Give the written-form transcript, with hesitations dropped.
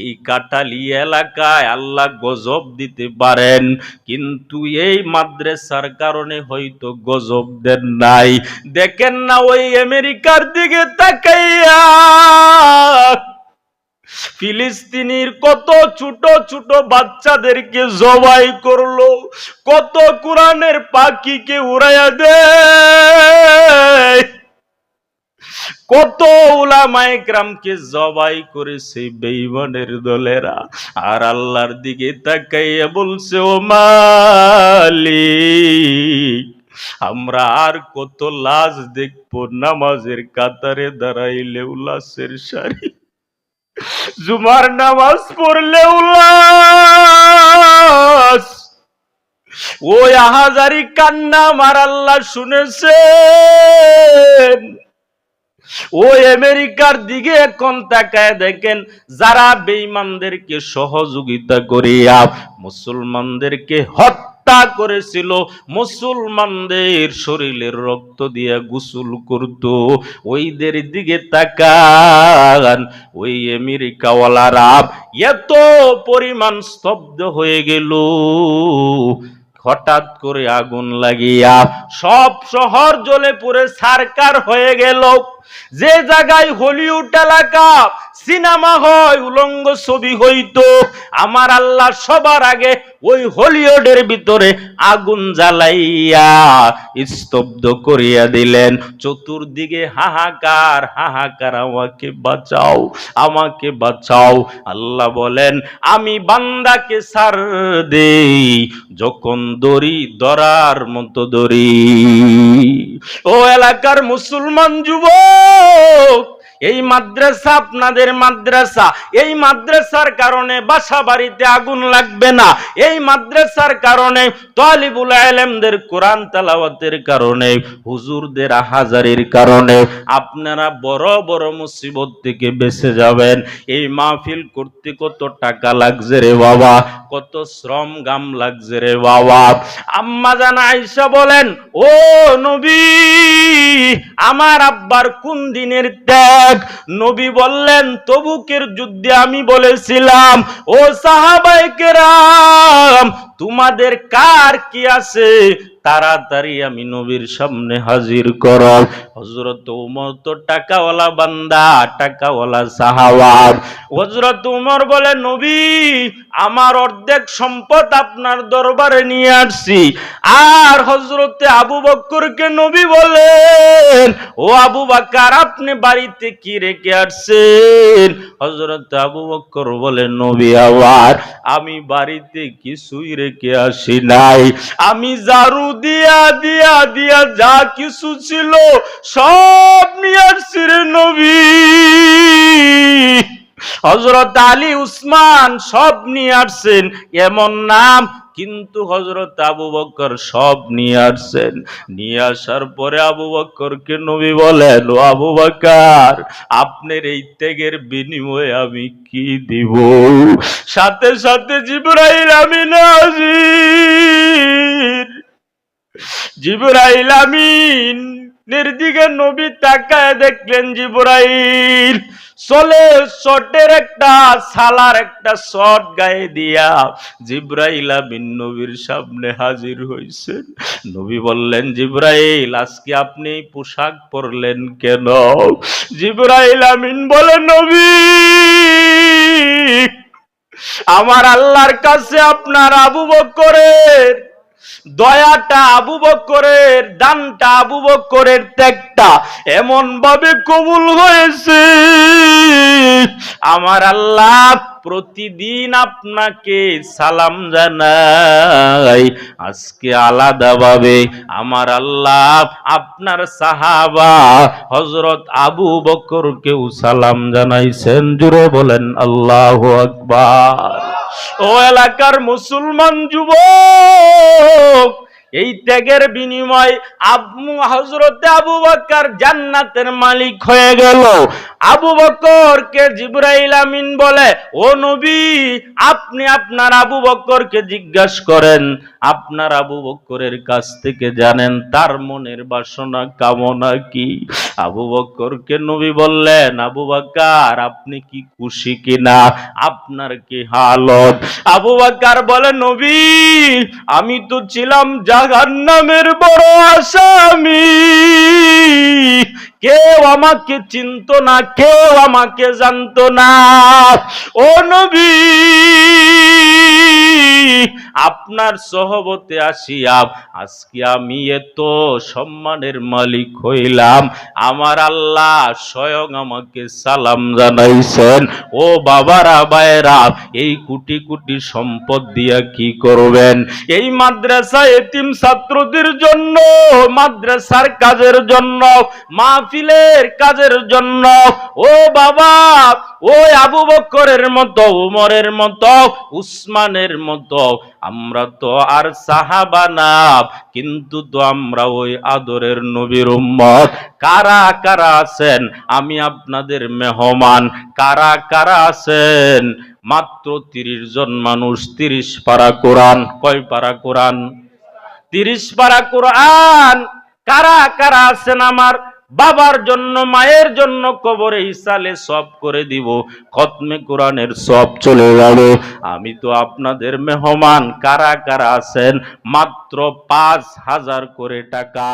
এই কাটালি এলাকায় আল্লাহ গজব দিতে পারেন, কিন্তু এই মাদ্রাসার কারণে হয়তো গজব দেন নাই। দেখেন না ওই আমেরিকার দিকে তাকাইয়া ফিলিস্তিনির কত ছোট ছোট বাচ্চাদেরকে জবাই করলো, কত কোরআনের পাখিকে উড়াইয়া দেয়, কত উলামায়ে কেরামকে জবাই করেছে বেঈমানের দলেরা। আর আল্লাহর দিকে তাকাইয়া বলছে, ও মালিক, আমরা আর কত লাশ দেখবো? নামাজের কাতারে দাঁড়াইলেও লাশের সারি, জুমার নামাজ পড়লেও লাশ। ওই আহাজারি কান্না আমার আল্লাহ শুনেছেন। ওই আমেরিকার দিকে এখন তাকায় দেখেন, যারা বেঈমানদেরকে সহযোগিতা করিয়া মুসলমানদেরকে হত্যা করেছিল, মুসলমানদের শরীরের রক্ত দিয়ে গোসল করত, ওইদের দিকে তাকান। ওই আমেরিকাওয়ালারা এত পরিমাণ স্তব্ধ হয়ে গেল, হঠাৎ করে আগুন লাগিয়া সব শহর জ্বলে পুড়ে ছারখার হয়ে গেল। যে জায়গায় হলিউড এলাকা, সিনেমা হয়, উলঙ্গ ছবি হইতো, আমার আল্লাহ সবার আগে ওই হলিউডের ভিতরে আগুন জ্বালাইয়া স্তব্ধ করিয়া দিলেন। চতুর্দিকে হাহাকার হাহাকার, আমাকে বাঁচাও, আমাকে বাঁচাও। আল্লাহ বলেন, আমি বান্দাকে ছাড় দেই যখন দড়ি ধরার মতো দড়ি। ও এলাকার মুসলমান যুবক, এই মাদ্রাসা আপনাদের মাদ্রাসা, এই মাদ্রাসার কারণে বাসা বাড়িতে আগুন লাগবে না। এই মাদ্রাসার কারণে তালিবুল ইলমদের কোরআন তেলাওয়াতের কারণে, হুজুরদের হাজারির কারণে আপনারা বড় বড় মুসিবত থেকে বেঁচে যাবেন। এই মাহফিল করতে কত টাকা লাগছে রে বাবা, কত শ্রম গাম লাগছে রে বাবা। আম্মা জান আয়েশা বলেন, ও নবী, আমার আব্বার কোন দিনের ত্যাগ? নবী বললেন, তবুকের যুদ্ধে আমি বলেছিলাম, ও সাহাবায়ে কেরাম, তোমাদের কার কি আছে তাড়াতাড়ি আমি নবীর সামনে হাজির করো। হযরত ওমর তো টাকাওয়ালা বান্দা, টাকাওয়ালা সাহাবা। হযরত ওমর বলে, নবী, আমার অর্ধেক সম্পদ আপনার দরবারে নিয়ে আসছি। আর হযরতে আবু বকরকে নবী বলেন, ও আবু বকর, আপনি বাড়িতে কি রেখে আসছেন? হযরত আবু বকর বলে, নবী আমার, আমি বাড়িতে কিছুই রেখে আসি নাই, আমি জারু দিয়া দিয়া দিয়া যা কিছু ছিল সব নিয়ে আসছি রে নবী। হযরত আলী, উসমান সব নিয়ে আসছেন এমন নাম, কিন্তু হযরত আবু বকর সব নিয়ে আসছেন। নিয়ে আসার পরে আবু বকরকে নবী বলেন, ও আবু বকর, আপনার এই ত্যাগের বিনিময়ে আমি কি দিব? সাথে সাথে জিবরাইল আমিন হাজির। জিবরাইল আমিনের দিকে নবী তাকায় দেখলেন, জিবরাইল চলে শটের একটা সালার একটা শট গায়ে দিয়া জিবরাইল আমিন নবীর সামনে হাজির হইছেন। নবী বললেন, জিবরাইল, আজকে আপনি এই পোশাক পরলেন কেন? জিবরাইল আমিন বলে, নবী, আমার আল্লাহর কাছে আপনার আবু বকরের দয়াটা, আবু বকরের দানটা, আবু বকরের ত্যাগটা এমন ভাবে কবুল হয়েছে, আমার আল্লাহ প্রতিদিন আপনাকে সালাম জানাই, আজকে আলাদাভাবে আমার আল্লাহ আপনার সাহাবা হযরত আবু বকরকেও সালাম জানাইছেন। জোরে বলেন আল্লাহু আকবার। ও এলাকার মুসলমান যুবক, এই ত্যাগের বিনিময় হযরতে আবু বকর জান্নাতের মালিক হয়ে গেল। আবু বকরকে জিবরাইল আমিন বলে, ও নবী, আপনি আপনার আবু বকরকে জিজ্ঞাসা করেন, আপনার আবু বকরের কাছ থেকে জানেন তার মনের বাসনা কামনা কি। আবু বকরকে নবী বললেন, আবু বকর, আপনি কি খুশি কিনা, আপনার কি হালত? আবু বকর বলে, নবী, আমি তো ছিলাম জাহান্নামের বড় আসামি, কেউ আমাকে চিনতো না, কেউ আমাকে জানতো না। ও নবী, আপনার সহবতে আসিয়া আজকে আমি এত সম্মানের মালিক হইলাম। আমার আল্লাহ স্বয়ং আমাকে সালাম জানাইছেন। ও বাবারা, ভাইয়েরা, এই কোটি কোটি সম্পদ দিয়া কি করবেন? এই মাদ্রাসা এতিম ছাত্রদের জন্য, মাদ্রাসার কাজের জন্য, মাহফিলের কাজের জন্য। ও বাবা, ওই আবু বকরের মতো, উমরের মতো, উসমানের মতো আমরা তো আর সাহাবা না, কিন্তু তো আমরা ওই আদরের নবীর উম্মত। কারা কারা আছেন? আমি আপনাদের মেহমান। কারা কারা আছেন? মাত্র 30 জন মানুষ, 30 পারা কোরআন। কয় পারা কোরআন? 30 পারা কোরআন। কারা কারা আছেন? আমার বাবার জন্য, মায়ের জন্য কবরে ইসালে সব করে দিব, খতমে কোরআনের সব চলে যাবে। আমি তো আপনাদের মেহমান। কারা কারা আছেন? মাত্র 5000 করে টাকা।